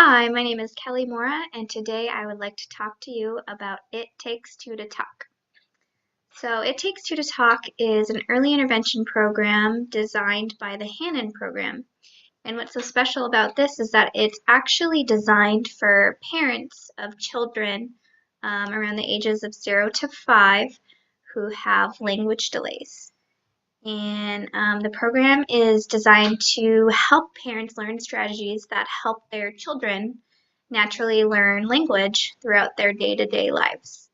Hi, my name is Kelly Mora, and today I would like to talk to you about It Takes Two to Talk. So, It Takes Two to Talk is an early intervention program designed by the Hanen program. And what's so special about this is that it's actually designed for parents of children around the ages of 0 to 5 who have language delays. And the program is designed to help parents learn strategies that help their children naturally learn language throughout their day-to-day lives.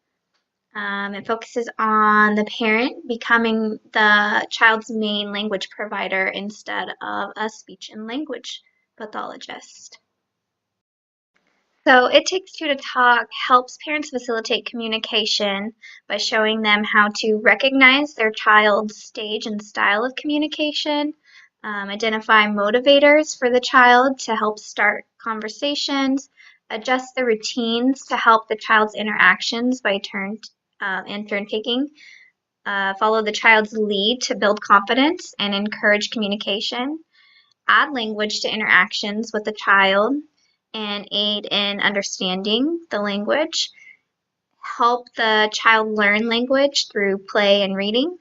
It focuses on the parent becoming the child's main language provider instead of a speech and language pathologist. So It Takes Two to Talk helps parents facilitate communication by showing them how to recognize their child's stage and style of communication, identify motivators for the child to help start conversations, adjust the routines to help the child's interactions by turn taking, follow the child's lead to build confidence and encourage communication, add language to interactions with the child, and aid in understanding the language, help the child learn language through play and reading,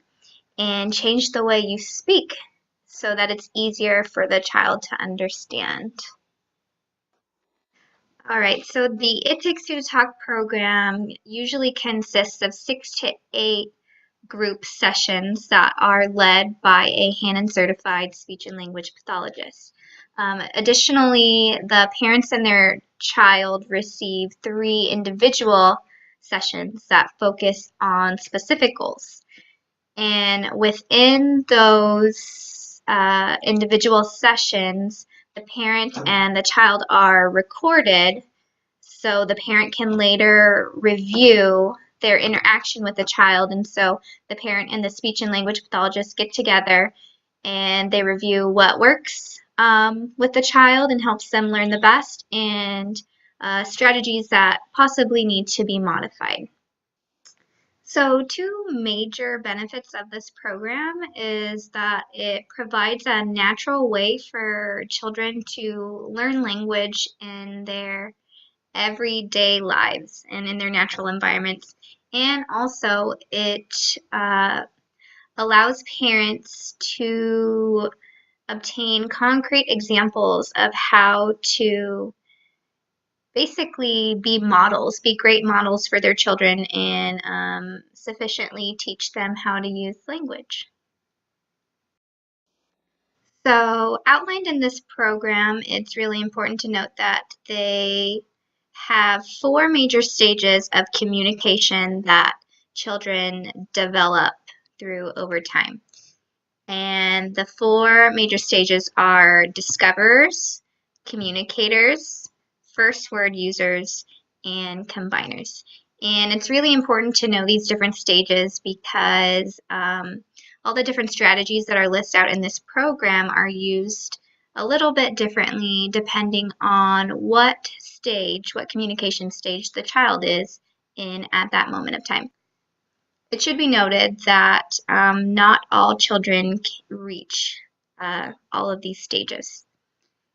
and change the way you speak so that it's easier for the child to understand. All right, so the It Takes Two to Talk program usually consists of 6 to 8 group sessions that are led by a Hanen certified speech and language pathologist. Additionally, the parents and their child receive 3 individual sessions that focus on specific goals. And within those individual sessions, the parent and the child are recorded so the parent can later review their interaction with the child. And so the parent and the speech and language pathologist get together and they review what works with the child and helps them learn the best, and strategies that possibly need to be modified. So 2 major benefits of this program is that it provides a natural way for children to learn language in their everyday lives and in their natural environments. And also it allows parents to obtain concrete examples of how to basically be models, be great models for their children, and sufficiently teach them how to use language. So outlined in this program, it's really important to note that they have 4 major stages of communication that children develop through over time. And the 4 major stages are discoverers, communicators, first word users, and combiners. And it's really important to know these different stages because all the different strategies that are listed out in this program are used a little bit differently depending on what stage, what communication stage the child is in at that moment of time. It should be noted that not all children reach all of these stages.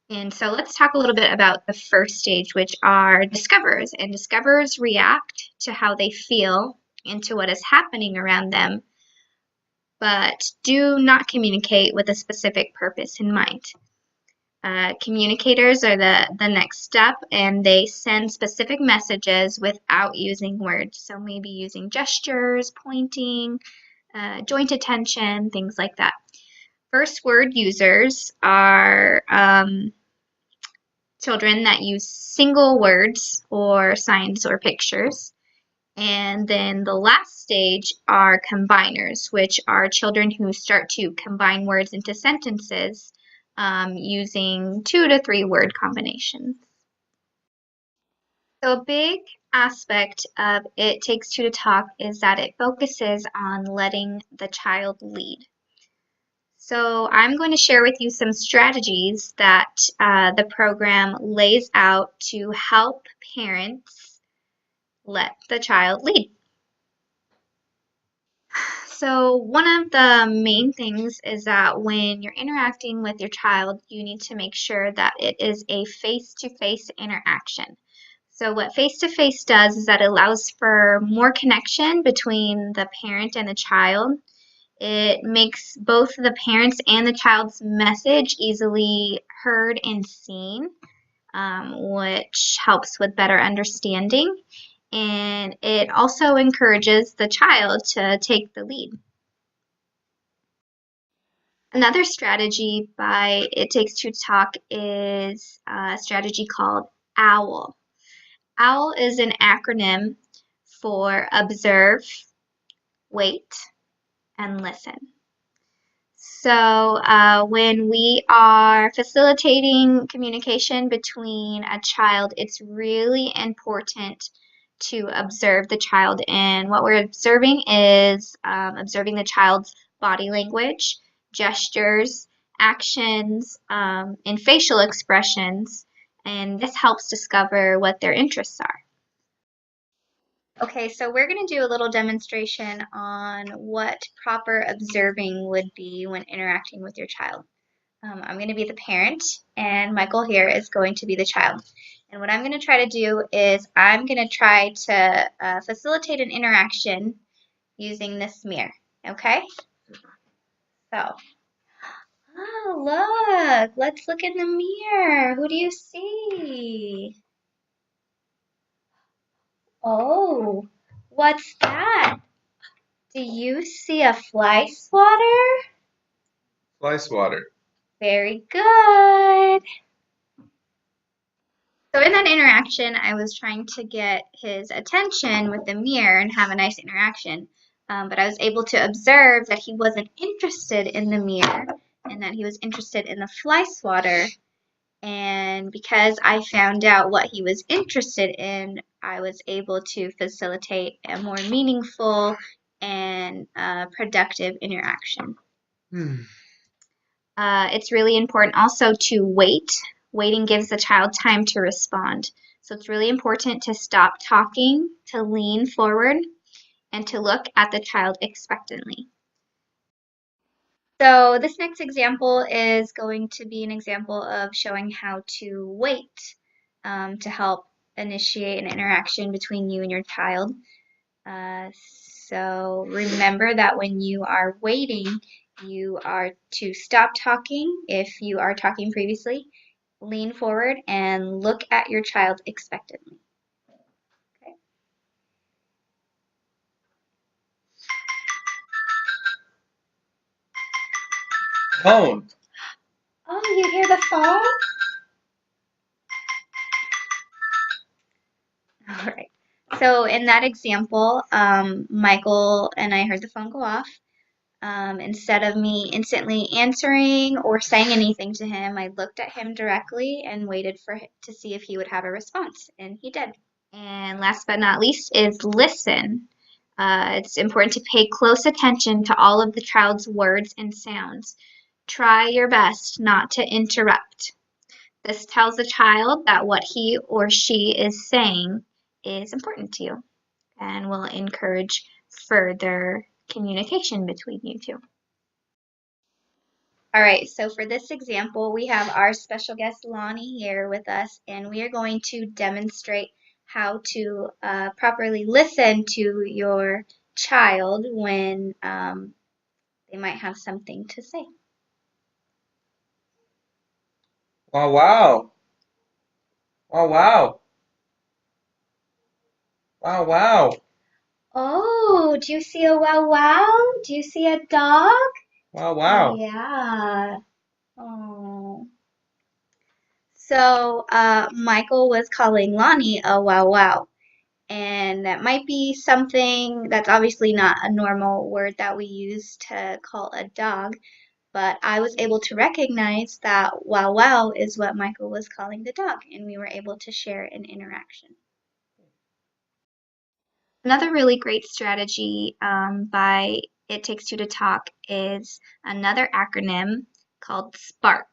And so let's talk a little bit about the first stage, which are discoverers. And discoverers react to how they feel and to what is happening around them, but do not communicate with a specific purpose in mind. Communicators are the next step, and they send specific messages without using words. So maybe using gestures, pointing, joint attention, things like that. First word users are children that use single words or signs or pictures. And then the last stage are combiners, which are children who start to combine words into sentences using 2 to 3 word combinations. So a big aspect of It Takes Two to Talk is that it focuses on letting the child lead. So I'm going to share with you some strategies that the program lays out to help parents let the child lead. So one of the main things is that when you're interacting with your child, you need to make sure that it is a face-to-face interaction. So what face-to-face does is that it allows for more connection between the parent and the child. It makes both the parents and the child's message easily heard and seen, which helps with better understanding. And it also encourages the child to take the lead. Another strategy by It Takes Two to Talk is a strategy called OWL. OWL is an acronym for observe, wait, and listen. So when we are facilitating communication between a child, it's really important to observe the child. And what we're observing is observing the child's body language, gestures, actions, and facial expressions. And this helps discover what their interests are. Okay, so we're going to do a little demonstration on what proper observing would be when interacting with your child. I'm going to be the parent, and Michael here is going to be the child. And what I'm going to try to do is I'm going to try to facilitate an interaction using this mirror, okay? So, oh, look, let's look in the mirror. Who do you see? Oh, what's that? Do you see a fly swatter? Fly swatter. Very good. So in that interaction, I was trying to get his attention with the mirror and have a nice interaction. But I was able to observe that he wasn't interested in the mirror and that he was interested in the fly swatter. And because I found out what he was interested in, I was able to facilitate a more meaningful and productive interaction. It's really important also to wait. Waiting gives the child time to respond. So it's really important to stop talking, to lean forward, and to look at the child expectantly. So this next example is going to be an example of showing how to wait to help initiate an interaction between you and your child. So remember that when you are waiting, you are to stop talking if you are talking previously, lean forward, and look at your child expectantly. Okay. Phone. Oh, you hear the phone? All right. So in that example, Michael and I heard the phone go off. Instead of me instantly answering or saying anything to him, I looked at him directly and waited for him to see if he would have a response, and he did. And last but not least is listen. It's important to pay close attention to all of the child's words and sounds. Try your best not to interrupt. This tells the child that what he or she is saying is important to you and will encourage further communication between you two. All right, so for this example, we have our special guest Lonnie here with us, and we are going to demonstrate how to properly listen to your child when they might have something to say. Wow, wow. Wow, wow. Wow, wow. Oh, do you see a wow wow? Do you see a dog? Wow, wow. Yeah. Oh. So Michael was calling Lonnie a wow wow. And that might be something that's obviously not a normal word that we use to call a dog, but I was able to recognize that wow wow is what Michael was calling the dog, and we were able to share an interaction. Another really great strategy by It Takes Two to Talk is another acronym called SPARK.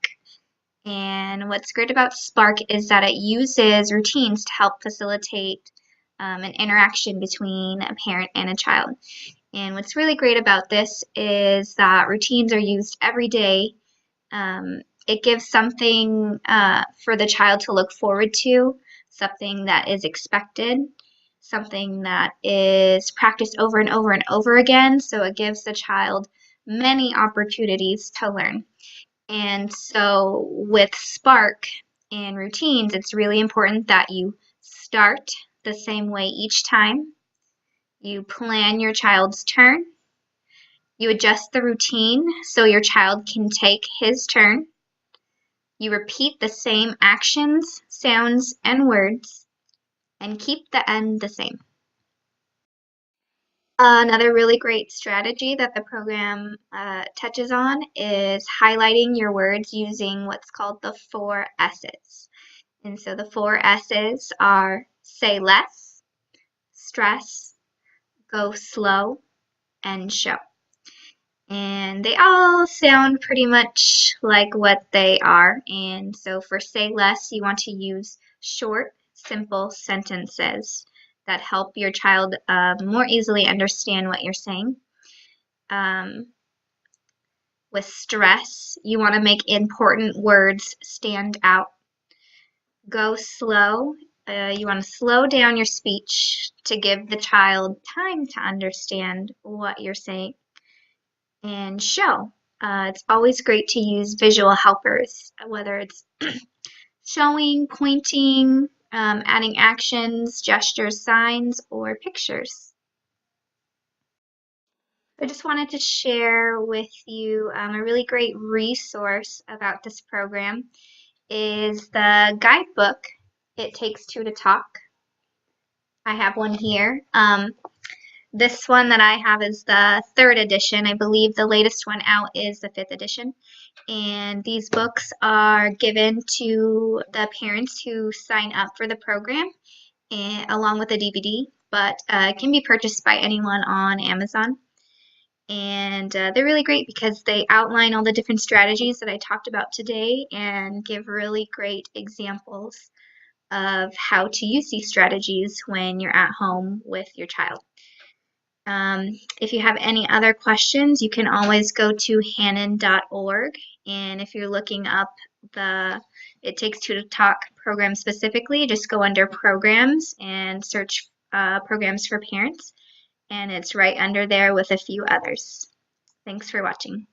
And what's great about SPARK is that it uses routines to help facilitate an interaction between a parent and a child. And what's really great about this is that routines are used every day. It gives something for the child to look forward to, something that is expected, something that is practiced over and over and over again. So it gives the child many opportunities to learn. And so with Spark and routines, it's really important that you start the same way each time. You plan your child's turn. You adjust the routine so your child can take his turn. You repeat the same actions, sounds, and words, and keep the end the same. Another really great strategy that the program touches on is highlighting your words using what's called the 4 S's. And so the 4 S's are say less, stress, go slow, and show. And they all sound pretty much like what they are. And so for say less, you want to use short, simple sentences that help your child more easily understand what you're saying. With stress, you want to make important words stand out. Go slow. You want to slow down your speech to give the child time to understand what you're saying. And show. It's always great to use visual helpers, whether it's showing, pointing, adding actions, gestures, signs, or pictures. I just wanted to share with you a really great resource about this program is the guidebook, It Takes Two to Talk. I have one here. This one that I have is the 3rd edition. I believe the latest one out is the 5th edition. And these books are given to the parents who sign up for the program and, along with a DVD, but it can be purchased by anyone on Amazon. And they're really great because they outline all the different strategies that I talked about today and give really great examples of how to use these strategies when you're at home with your child. If you have any other questions, you can always go to hanen.org, and if you're looking up the It Takes Two to Talk program specifically, just go under Programs and search Programs for Parents, and it's right under there with a few others. Thanks for watching.